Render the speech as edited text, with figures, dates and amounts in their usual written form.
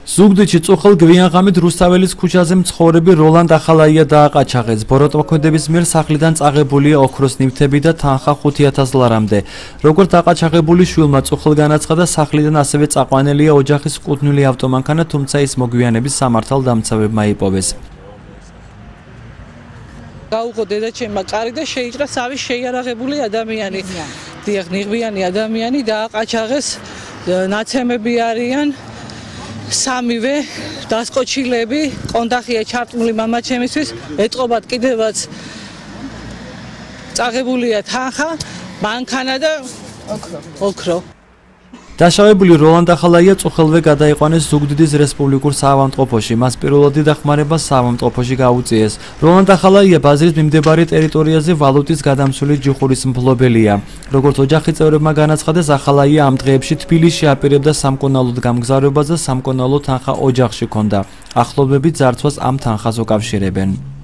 ზუგდიდში წუხელ გვიანღამით რუსთაველის ქუჩაზე მცხოვრები როლანდ ახალაია დააყაჩაღეს. ბოროტმოქმედების მიერ სახლიდან წაღებულია ოქროს ნივთები და თანხა 5,000 ლარამდე. როგორც დაყაჩაღებული შვილმა წუხელ განაცხადა, სახლიდან ასევე წაყვანილია ოჯახის კუთვნილი ავტომანქანა, თუმცა ის მოგვიანების სამართალ დამცავებმა იპოვეს. გაუღო დედაჩემმა კარი და შეიჭრა სამი შეიარაღებული ადამიანი. დიახ, ნიღბიანი ადამიანი დააყაჩაღეს, ნაცემები არიან. სამივე დასკოჩილები, კონდახია ჩართული მამაჩემისთვის, ეტყობათ კიდევაც წაღებულია თანხა, მანქანა და ოქრო. დაშავებული როლანდ ახალაია წუხელვე გადაიყვანეს ზუგდიდის რესპუბლიკურ საავადმყოფოში. მას პირველადი დახმარება საავადმყოფოში გაუწიეს. როლანდ ახალაია ბაზრის მიმდებარე ტერიტორიაზე ვალუტის გადამცველი ჯიხურის მფლობელია. როგორც ოჯახის წევრებმა განაცხადეს, ახალაია ამ დღეებში თბილისში აპირებდა სამკურნალოდ გამგზავრებას და სამკურნალო თანხა ოჯახში ჰქონდა. ახლობლები ძარცვას ამ თანხას უკავშირებენ.